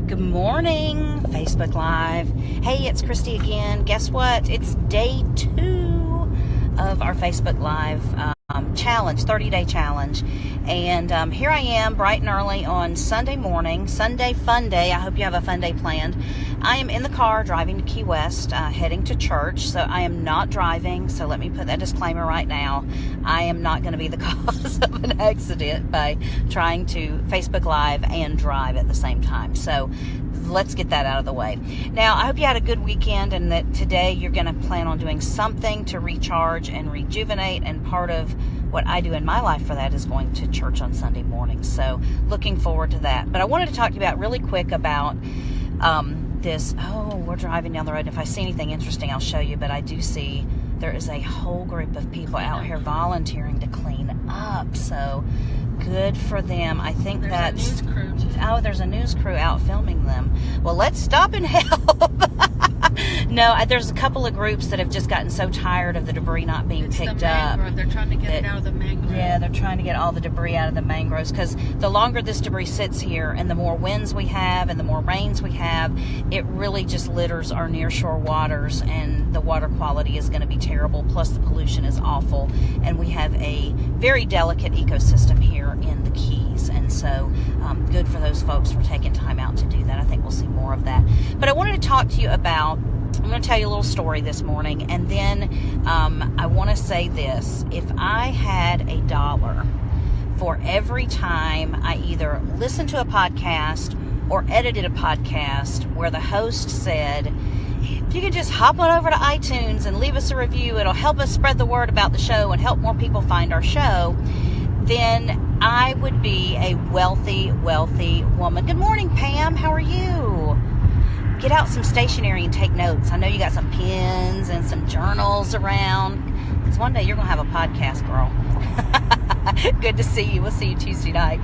Good morning, Facebook Live. Hey, it's Christy again. Guess what? It's day 2 of our Facebook Live challenge, 30-day challenge. And here I am, bright and early on Sunday morning, Sunday fun day. I hope you have a fun day planned. I am in the car driving to Key West, heading to church. So I am not driving. So let me put that disclaimer right now. I am not going to be the cause of an accident by trying to Facebook Live and drive at the same time. So let's get that out of the way. Now, I hope you had a good weekend and that today you're going to plan on doing something to recharge and rejuvenate. And part of what I do in my life for that is going to church on Sunday morning. So looking forward to that. But I wanted to talk to you about really quick about we're driving down the road. And if I see anything interesting, I'll show you. But I do see there is a whole group of people out here volunteering to clean up. So good for them. I think that's a news crew too. Oh, there's a news crew out filming them. Well, let's stop and help. No, there's a couple of groups that have just gotten so tired of the debris not being picked up. They're trying to get it out of the mangroves. Yeah, they're trying to get all the debris out of the mangroves because the longer this debris sits here and the more winds we have and the more rains we have, it really just litters our nearshore waters and the water quality is going to be terrible. Plus the pollution is awful. And we have a very delicate ecosystem here in the Keys. And so good for those folks for taking time out to do that. I think we'll see more of that. But I wanted to talk to you about, I'm going to tell you a little story this morning, and then I want to say this. If I had $1 for every time I either listened to a podcast or edited a podcast where the host said, if you could just hop on over to iTunes and leave us a review, it'll help us spread the word about the show and help more people find our show, then I would be a wealthy, wealthy woman. Good morning, Pam. How are you? Get out some stationery and take notes. I know you got some pens and some journals around. Because one day you're going to have a podcast, girl. Good to see you. We'll see you Tuesday night.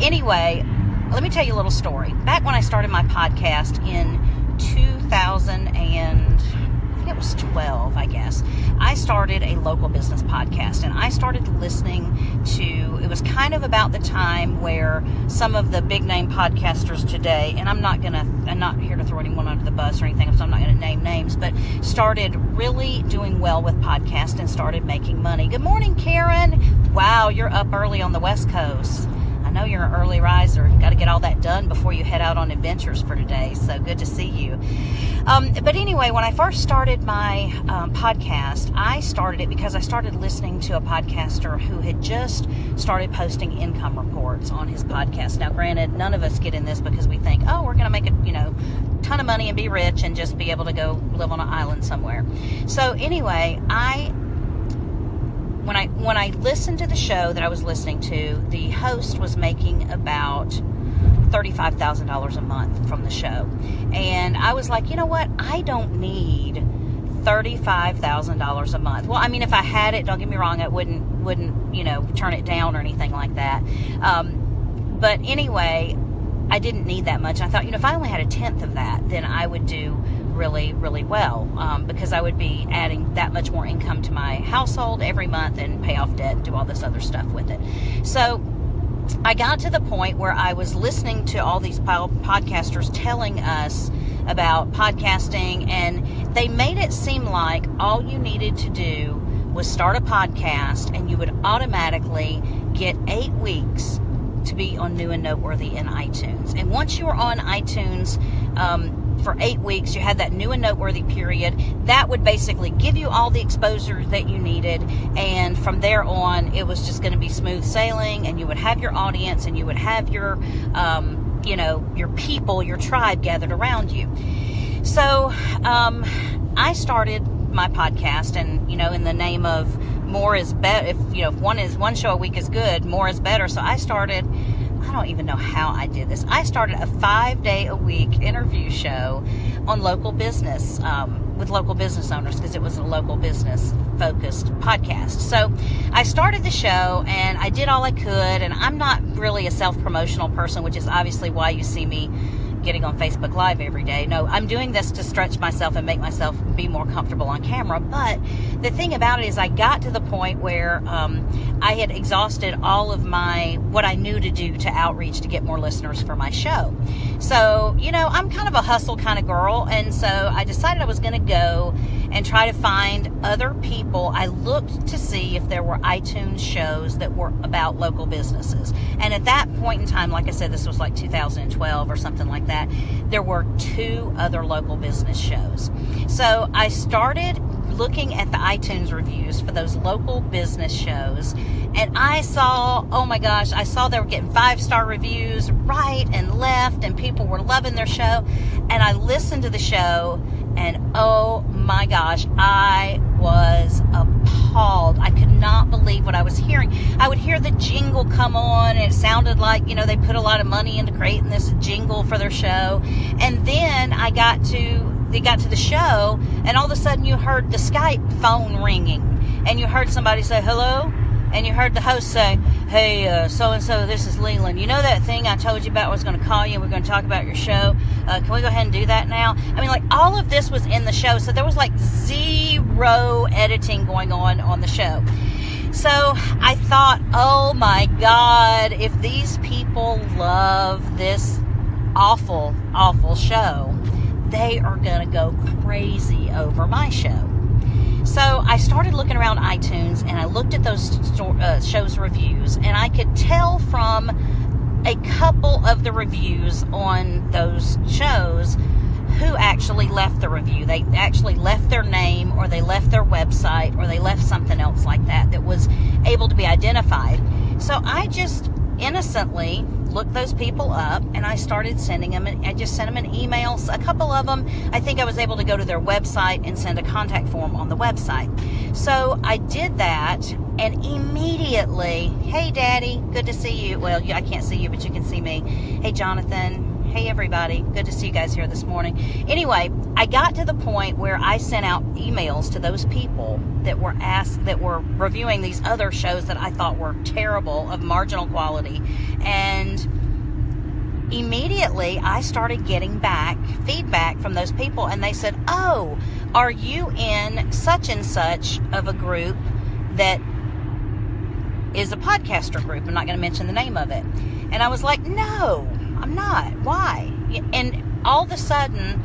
Anyway, let me tell you a little story. Back when I started my podcast in 2012, I guess, I started a local business podcast, and I started listening to, it was kind of about the time where some of the big name podcasters today, and I'm not here to throw anyone under the bus or anything, so I'm not going to name names, but started really doing well with podcasts and started making money. Good morning, Karen. Wow, you're up early on the West Coast. I know you're an early riser. You got to get all that done before you head out on adventures for today. So good to see you. But anyway, when I first started my podcast, I started it because I started listening to a podcaster who had just started posting income reports on his podcast. Now, granted, none of us get in this because we think, oh, we're going to make a ton of money and be rich and just be able to go live on an island somewhere. So anyway, When I listened to the show that I was listening to, the host was making about $35,000 a month from the show. And I was like, you know what? I don't need $35,000 a month. Well, I mean, if I had it, don't get me wrong, I wouldn't turn it down or anything like that. But anyway, I didn't need that much. I thought, if I only had 1/10 of that, then I would do really, really well, because I would be adding that much more income to my household every month and pay off debt and do all this other stuff with it. So I got to the point where I was listening to all these podcasters telling us about podcasting, and they made it seem like all you needed to do was start a podcast and you would automatically get 8 weeks to be on New and Noteworthy in iTunes. And once you were on iTunes for 8 weeks, you had that New and Noteworthy period. That would basically give you all the exposure that you needed. And from there on, it was just going to be smooth sailing, and you would have your audience and you would have your, your people, your tribe gathered around you. So I started my podcast, and, in the name of more is better, if one show a week is good, more is better. So I don't even know how I did this. I started a 5-day-a-week interview show on local business, with local business owners, because it was a local business focused podcast. So I started the show and I did all I could, and I'm not really a self-promotional person, which is obviously why you see me getting on Facebook Live every day. No, I'm doing this to stretch myself and make myself be more comfortable on camera. But the thing about it is I got to the point where I had exhausted all of what I knew to do to outreach to get more listeners for my show. So, I'm kind of a hustle kind of girl. And so I decided I was going to go and try to find other people. I looked to see if there were iTunes shows that were about local businesses. And at that point in time, like I said, this was like 2012 or something like that, there were 2 other local business shows. So I started looking at the iTunes reviews for those local business shows, and I saw, oh my gosh, I saw they were getting 5-star reviews right and left, and people were loving their show. And I listened to the show, and oh my gosh, I was appalled. I could not believe what I was hearing. I would hear the jingle come on, and it sounded like, they put a lot of money into creating this jingle for their show. And then they got to the show, and all of a sudden you heard the Skype phone ringing, and you heard somebody say, hello? And you heard the host say, hey, so-and-so, this is Leland. You know that thing I told you about? I was going to call you and we're going to talk about your show. Can we go ahead and do that now? I mean, like, all of this was in the show. So there was like 0 editing going on the show. So I thought, oh my God, if these people love this awful, awful show, they are going to go crazy over my show. So I started looking around iTunes, and I looked at those shows' reviews, and I could tell from a couple of the reviews on those shows who actually left the review. They actually left their name, or they left their website, or they left something else like that was able to be identified. So I just innocently looked those people up, and I started sending them, I just sent them an email. A couple of them, I think I was able to go to their website and send a contact form on the website. So I did that, and immediately, hey Daddy, good to see you. Well, I can't see you, but you can see me. Hey Jonathan, hey everybody, good to see you guys here this morning. Anyway, I got to the point where I sent out emails to those people that were reviewing these other shows that I thought were terrible, of marginal quality, and immediately I started getting back feedback from those people, and they said, oh, are you in such and such of a group that is a podcaster group? I'm not going to mention the name of it. And I was like, no, I'm not. Why? And all of a suden,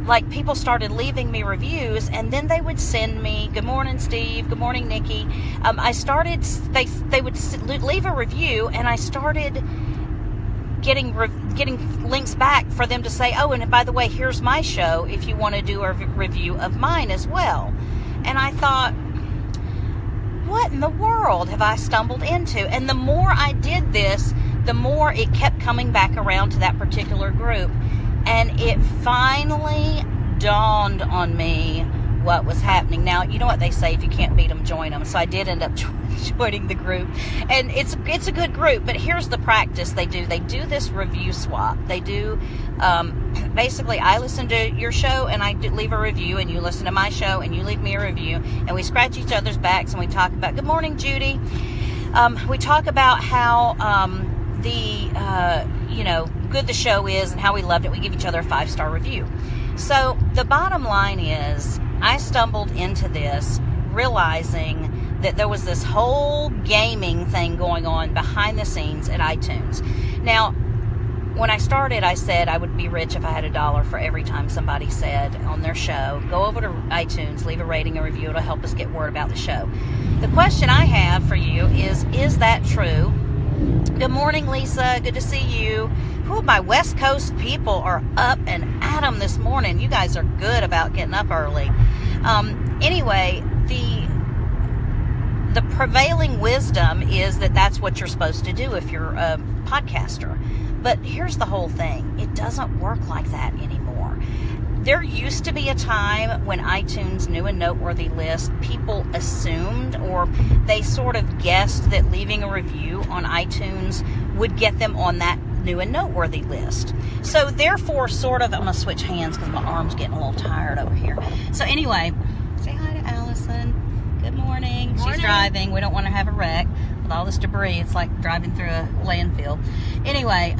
like, people started leaving me reviews, and then they would send me, good morning Steve, good morning Nikki. They would leave a review, and I started getting links back for them to say, oh, and by the way, here's my show if you want to do a review of mine as well. And I thought, what in the world have I stumbled into? And the more I did this, the more it kept coming back around to that particular group. And it finally dawned on me what was happening. Now, you know what they say, if you can't beat them, join them. So I did end up joining the group. And it's a good group, but here's the practice they do. They do this review swap. They do, basically, I listen to your show and I leave a review, and you listen to my show and you leave me a review, and we scratch each other's backs, and we talk about, good morning, Judy. We talk about how good the show is and how we loved it. We give each other a 5-star review. So the bottom line is, I stumbled into this realizing that there was this whole gaming thing going on behind the scenes at iTunes. Now, when I started, I said I would be rich if I had $1 for every time somebody said on their show, go over to iTunes, leave a rating, a review. It'll help us get word about the show. The question I have for you is that true? Good morning, Lisa. Good to see you. Ooh, my West Coast people are up and at 'em this morning. You guys are good about getting up early. Anyway, the prevailing wisdom is that that's what you're supposed to do if you're a podcaster. But here's the whole thing. It doesn't work like that anymore. There used to be a time when iTunes New and Noteworthy list, people assumed, or they sort of guessed, that leaving a review on iTunes would get them on that New and Noteworthy list. So therefore, sort of, I'm going to switch hands because my arm's getting a little tired over here. So anyway, say hi to Allison. Good morning. She's driving. We don't want to have a wreck. with all this debris. It's like driving through a landfill. Anyway,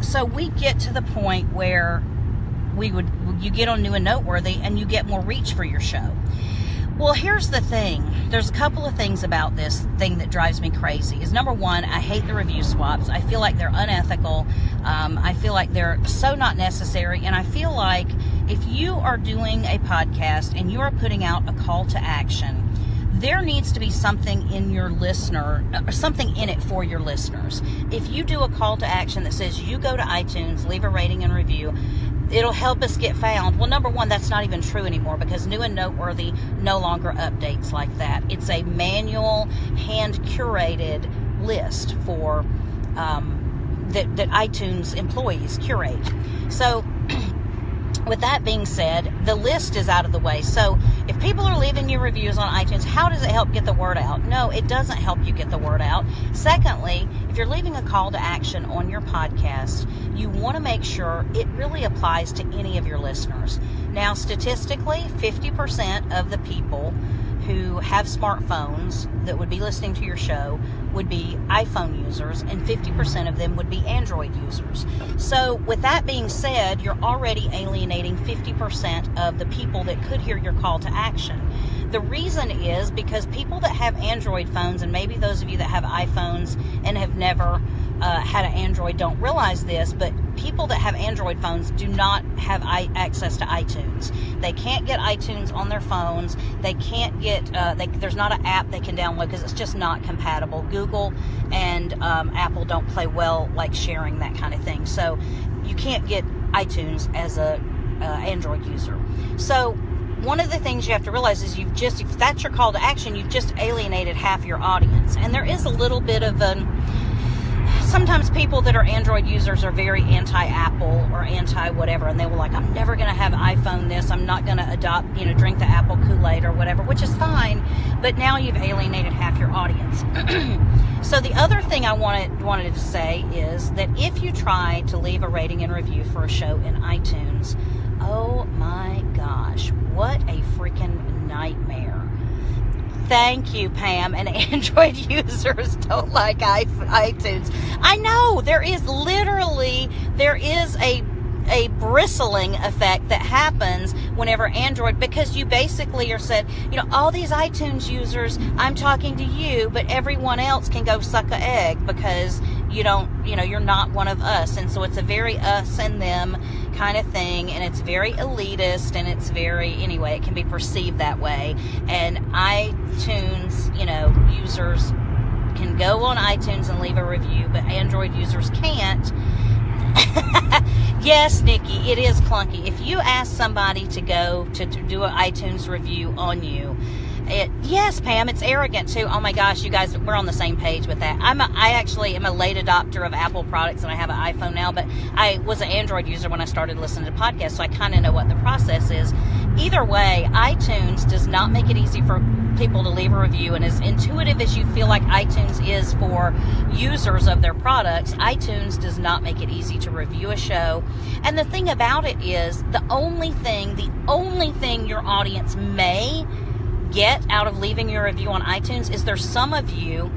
so we get to the point where you get on New and Noteworthy and you get more reach for your show. Well, here's the thing. There's a couple of things about this thing that drives me crazy. Is number one, I hate the review swaps. I feel like they're unethical. I feel like they're so not necessary. And I feel like if you are doing a podcast and you are putting out a call to action, there needs to be something in your listener, or something in it for your listeners. If you do a call to action that says you go to iTunes, leave a rating and review, it'll help us get found. Well, number one, that's not even true anymore because New and Noteworthy no longer updates like that. It's a manual, hand-curated list for that iTunes employees curate. So with that being said, the list is out of the way. So if people are leaving you reviews on iTunes, how does it help get the word out? No, it doesn't help you get the word out. Secondly, if you're leaving a call to action on your podcast, you want to make sure it really applies to any of your listeners. Now, statistically, 50% of the people who have smartphones that would be listening to your show would be iPhone users, and 50% of them would be Android users. So with that being said, you're already alienating 50% of the people that could hear your call to action. The reason is because people that have Android phones, and maybe those of you that have iPhones and have never had an Android don't realize this, but people that have Android phones do not have access to iTunes. They can't get iTunes on their phones. They can't get, there's not an app they can download because it's just not compatible. Google and Apple don't play well like sharing that kind of thing. So you can't get iTunes as a Android user. So one of the things you have to realize is if that's your call to action, you've just alienated half your audience. And there is a little bit of sometimes people that are Android users are very anti-Apple or anti-whatever, and they will like, I'm never going to have iPhone this, I'm not going to adopt, drink the Apple Kool-Aid or whatever, which is fine, but now you've alienated half your audience. So the other thing I wanted to say is that if you try to leave a rating and review for a show in iTunes, oh my gosh, what a freaking nightmare. Thank you, Pam. And Android users don't like iTunes. I know there is a bristling effect that happens whenever Android, because you basically are said, all these iTunes users, I'm talking to you, but everyone else can go suck an egg because you're not one of us. And so it's a very us and them kind of thing, and it's very elitist, and it's very, it can be perceived that way. And iTunes, users can go on iTunes and leave a review, but Android users can't. Yes, Nikki, it is clunky. If you ask somebody to go to do an iTunes review on you, yes, Pam, it's arrogant too. Oh my gosh, you guys, we're on the same page with that. I actually am a late adopter of Apple products, and I have an iPhone now, but I was an Android user when I started listening to podcasts, so I kind of know what the process is. Either way, iTunes does not make it easy for people to leave a review, and as intuitive as you feel like iTunes is for users of their products, iTunes does not make it easy to review a show. And the thing about it is, the only thing your audience may get out of leaving your review on iTunes is there's some of you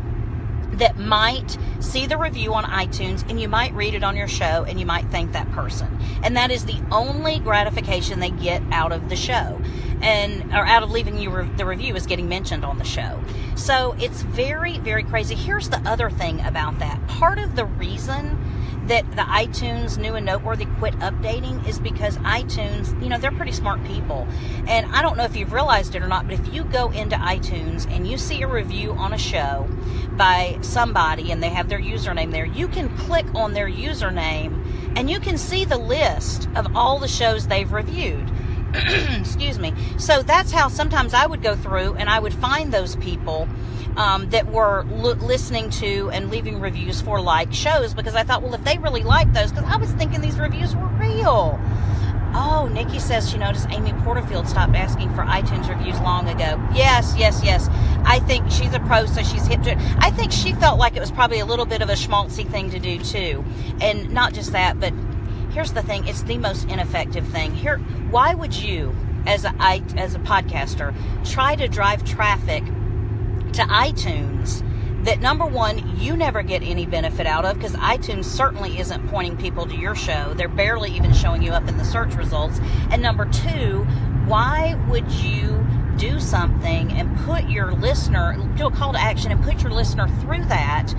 that might see the review on iTunes and you might read it on your show and you might thank that person. And that is the only gratification they get out of the show, or out of leaving you the review, is getting mentioned on the show. So it's very, very crazy. Here's the other thing about that. Part of the reason that the iTunes New and Noteworthy quit updating is because iTunes, they're pretty smart people. And I don't know if you've realized it or not, but if you go into iTunes and you see a review on a show by somebody and they have their username there, you can click on their username and you can see the list of all the shows they've reviewed. Excuse me. So that's how sometimes I would go through and I would find those people that were listening to and leaving reviews for shows, because I thought, well, if they really like those, because I was thinking these reviews were real. Oh, Nikki says she noticed Amy Porterfield stopped asking for iTunes reviews long ago. Yes. I think she's a pro, so she's hip to it. I think she felt like it was probably a little bit of a schmaltzy thing to do too. And not just that, but here's the thing, it's the most ineffective thing. Why would you, as a podcaster, try to drive traffic to iTunes that, number one, you never get any benefit out of, because iTunes certainly isn't pointing people to your show. They're barely even showing you up in the search results. And number two, why would you do something and put your listener, do a call to action and put your listener through that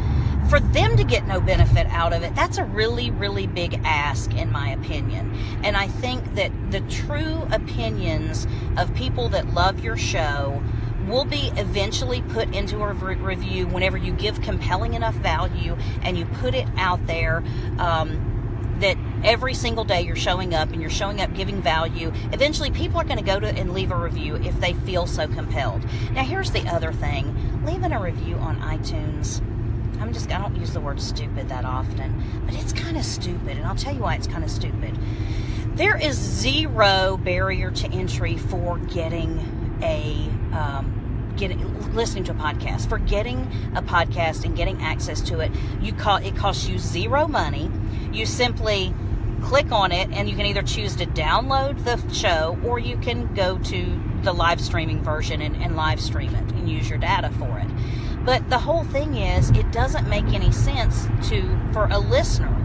for them to get no benefit out of it? That's a really, really big ask, in my opinion. And I think that the true opinions of people that love your show will be eventually put into a review whenever you give compelling enough value and you put it out there, that every single day you're showing up and you're showing up giving value. Eventually people are going to go to and leave a review if they feel so compelled. Now here's the other thing. Leaving a review on iTunes, I don't use the word stupid that often, but it's kind of stupid, and I'll tell you why it's kind of stupid. There is zero barrier to entry for listening to a podcast. For getting a podcast and getting access to it, it costs you zero money. You simply click on it, and you can either choose to download the show, or you can go to the live streaming version and live stream it and use your data for it. But the whole thing is, it doesn't make any sense for a listener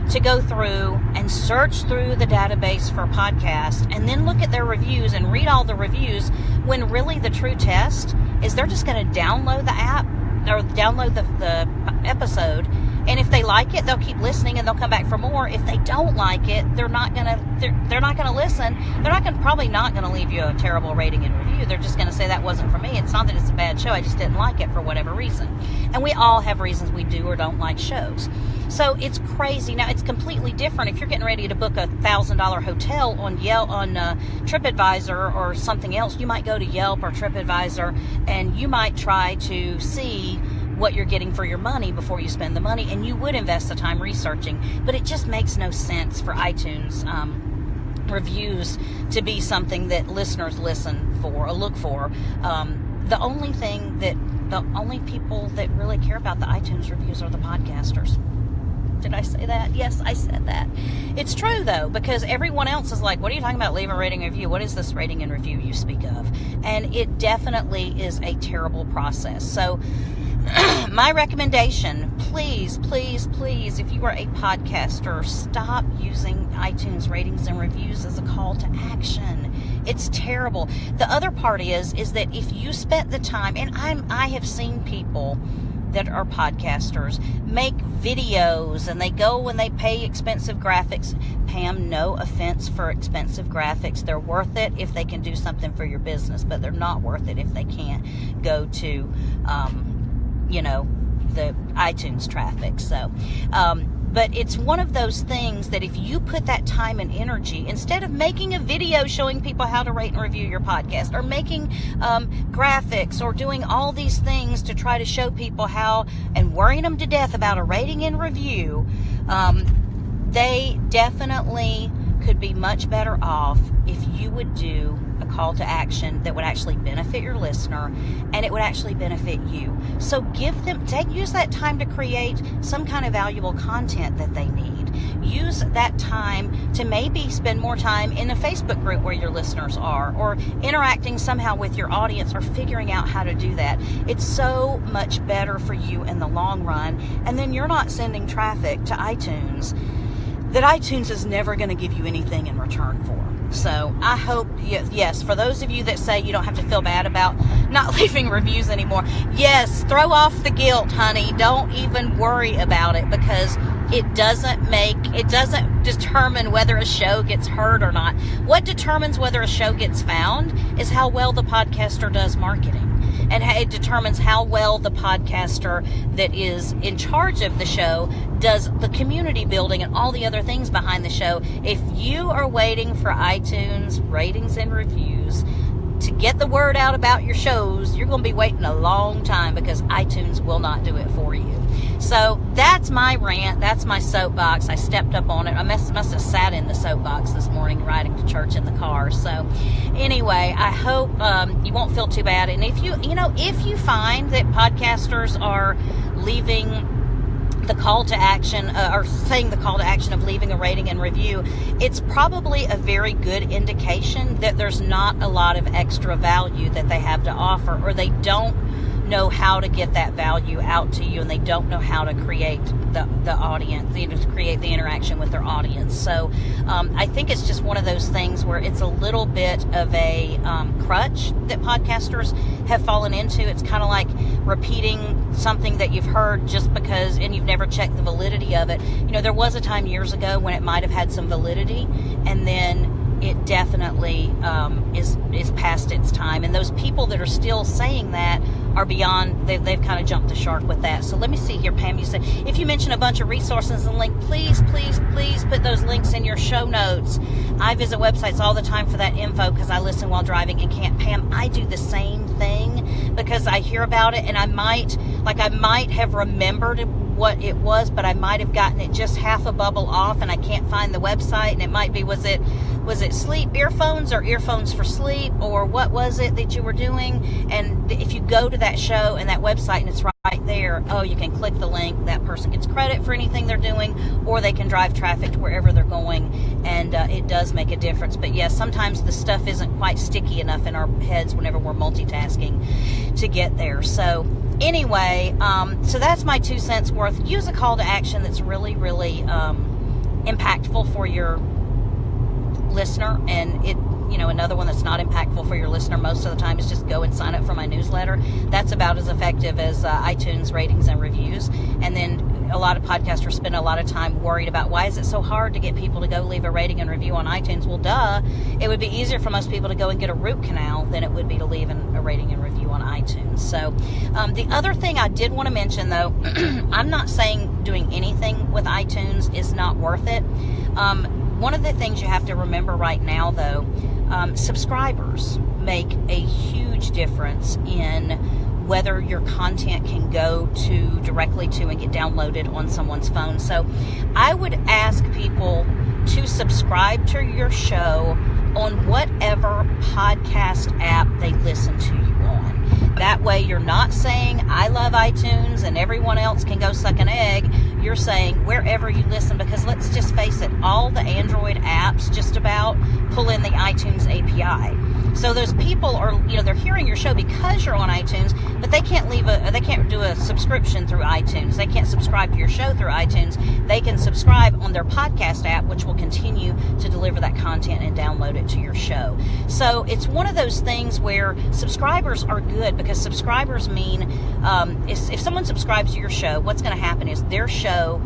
to go through and search through the database for a podcast and then look at their reviews and read all the reviews, when really the true test is they're just going to download the app or download the episode, and if they like it, they'll keep listening and they'll come back for more. If they don't like it, they're not gonna listen. They're probably not gonna leave you a terrible rating and review. They're just gonna say, that wasn't for me. It's not that it's a bad show, I just didn't like it for whatever reason. And we all have reasons we do or don't like shows. So it's crazy. Now it's completely different if you're getting ready to book $1,000 hotel on TripAdvisor or something else. You might go to Yelp or TripAdvisor, and you might try to see what you're getting for your money before you spend the money, and you would invest the time researching. But it just makes no sense for iTunes reviews to be something that listeners listen for or look for. The only people that really care about the iTunes reviews are the podcasters. Did I say that? Yes, I said that. It's true, though, because everyone else is like, what are you talking about? Leave a rating and review. What is this rating and review you speak of? And it definitely is a terrible process. So my recommendation, please, please, please, if you are a podcaster, stop using iTunes ratings and reviews as a call to action. It's terrible. The other part is that if you spent the time, and I have seen people that are podcasters make videos, and they go and they pay expensive graphics. Pam, no offense for expensive graphics. They're worth it if they can do something for your business, but they're not worth it if they can't go to the iTunes traffic. So but it's one of those things that if you put that time and energy, instead of making a video showing people how to rate and review your podcast, or making graphics, or doing all these things to try to show people how, and worrying them to death about a rating and review, they definitely could be much better off if you would do a call to action that would actually benefit your listener, and it would actually benefit you. So use that time to create some kind of valuable content that they need. Use that time to maybe spend more time in a Facebook group where your listeners are, or interacting somehow with your audience, or figuring out how to do that. It's so much better for you in the long run, and then you're not sending traffic to iTunes that iTunes is never going to give you anything in return for. So I hope, yes, for those of you that say you don't have to feel bad about not leaving reviews anymore, yes, throw off the guilt, honey. Don't even worry about it, because it doesn't determine whether a show gets heard or not. What determines whether a show gets found is how well the podcaster does marketing. And it determines how well the podcaster that is in charge of the show does the community building and all the other things behind the show. If you are waiting for iTunes ratings and reviews to get the word out about your shows, you're going to be waiting a long time, because iTunes will not do it for you. So that's my rant. That's my soapbox. I stepped up on it. I must have sat in the soapbox this morning riding to church in the car. So anyway, I hope you won't feel too bad. And if you find that podcasters are leaving the call to action, or saying the call to action of leaving a rating and review, it's probably a very good indication that there's not a lot of extra value that they have to offer, or they don't know how to get that value out to you, and they don't know how to create the audience, to create the interaction with their audience. So I think it's just one of those things where it's a little bit of a crutch that podcasters have fallen into. It's kind of like repeating something that you've heard just because, and you've never checked the validity of it. There was a time years ago when it might have had some validity, and then it definitely is past its time. And those people that are still saying that are beyond, they've kind of jumped the shark with that. So let me see here, Pam, you said, if you mention a bunch of resources and link, please put those links in your show notes. I visit websites all the time for that info because I listen while driving and can't. Pam, I do the same thing because I hear about it, and I might have remembered what it was, but I might have gotten it just half a bubble off, and I can't find the website. And it might be, was it sleep earphones or earphones for sleep, or what was it that you were doing? And if you go to that show and that website and it's right there, you can click the link. That person gets credit for anything they're doing, or they can drive traffic to wherever they're going, and it does make a difference. But yes, sometimes the stuff isn't quite sticky enough in our heads whenever we're multitasking to get there. So anyway, so that's my 2 cents worth. Use a call to action that's really, really impactful for your listener. And another one that's not impactful for your listener most of the time is just go and sign up for my newsletter. That's about as effective as iTunes ratings and reviews. And then a lot of podcasters spend a lot of time worried about, why is it so hard to get people to go leave a rating and review on iTunes? Well, duh. It would be easier for most people to go and get a root canal than it would be to leave a rating and review on iTunes. So the other thing I did want to mention, though, I'm not saying doing anything with iTunes is not worth it. One of the things you have to remember right now, though, subscribers make a huge difference in whether your content can go directly to and get downloaded on someone's phone. So I would ask people to subscribe to your show on whatever podcast app they listen to you on. That way you're not saying, I love iTunes and everyone else can go suck an egg. You're saying wherever you listen, because let's just face it, all the Android apps just about pull in the iTunes API. So those people are, they're hearing your show because you're on iTunes, but they can't do a subscription through iTunes. They can't subscribe to your show through iTunes. They can subscribe on their podcast app, which will continue to deliver that content and download it to your show. So it's one of those things where subscribers are good, because subscribers mean if someone subscribes to your show, what's going to happen is your show,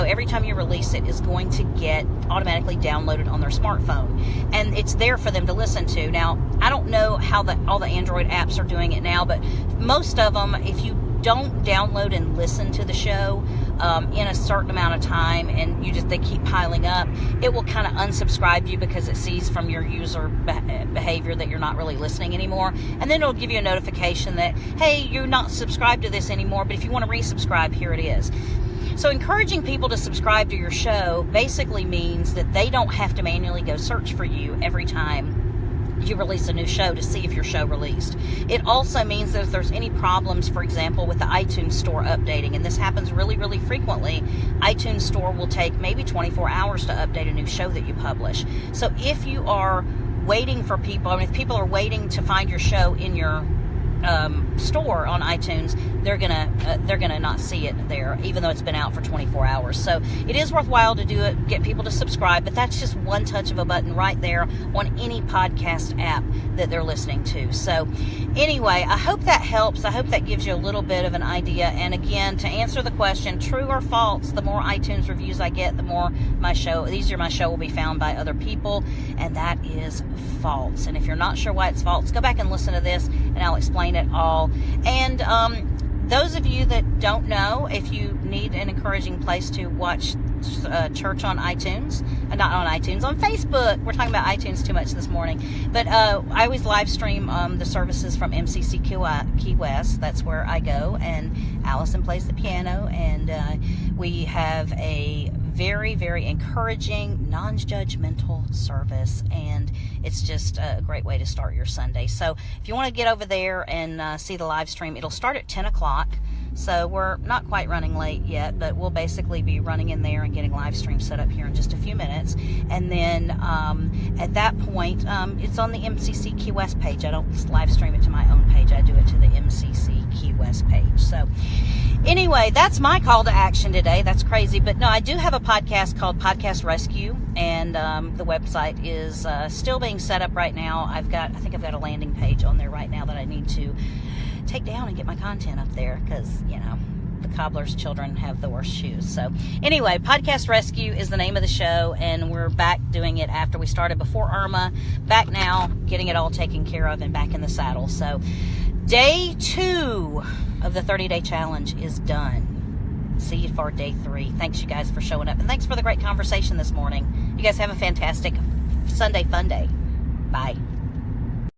every time you release it, is going to get automatically downloaded on their smartphone, and it's there for them to listen to. Now, I don't know how all the Android apps are doing it now, but most of them, if you don't download and listen to the show in a certain amount of time, and they keep piling up, it will kind of unsubscribe you because it sees from your user behavior that you're not really listening anymore, and then it'll give you a notification that, hey, you're not subscribed to this anymore, but if you want to resubscribe, here it is. So encouraging people to subscribe to your show basically means that they don't have to manually go search for you every time you release a new show to see if your show released. It also means that if there's any problems, for example, with the iTunes Store updating, and this happens really, really frequently, iTunes Store will take maybe 24 hours to update a new show that you publish. So if you are waiting for people, if people are waiting to find your show in your store on iTunes, they're gonna not see it there, even though it's been out for 24 hours. So it is worthwhile to do it, get people to subscribe, but that's just one touch of a button right there on any podcast app that they're listening to. So anyway, I hope that helps. I hope that gives you a little bit of an idea. And again, to answer the question, true or false, the more iTunes reviews I get, the more the easier my show will be found by other people, and that is false. And if you're not sure why it's false, go back and listen to this and I'll explain it all. And those of you that don't know, if you need an encouraging place to watch church on iTunes, not on iTunes, on Facebook. We're talking about iTunes too much this morning. But I always live stream the services from MCC Key West. That's where I go, and Allison plays the piano, and we have a very, very encouraging, non-judgmental service, and it's just a great way to start your Sunday. So if you want to get over there and see the live stream, it'll start at 10 o'clock So we're not quite running late yet, but we'll basically be running in there and getting live stream set up here in just a few minutes. And then at that point, it's on the MCC Key West page. I don't live stream it to my own page. I do it to the MCC Key West page. So anyway, that's my call to action today. That's crazy. But no, I do have a podcast called Podcast Rescue, and the website is still being set up right now. I think I've got a landing page on there right now that I need to take down and get my content up there, because, you know, the cobbler's children have the worst shoes. So anyway, Podcast Rescue is the name of the show, and we're back doing it after we started before Irma. Back now, getting it all taken care of and back in the saddle. So day 2 of the 30-day challenge is done. See you for day 3. Thanks, you guys, for showing up, and thanks for the great conversation this morning. You guys have a fantastic Sunday fun day. Bye.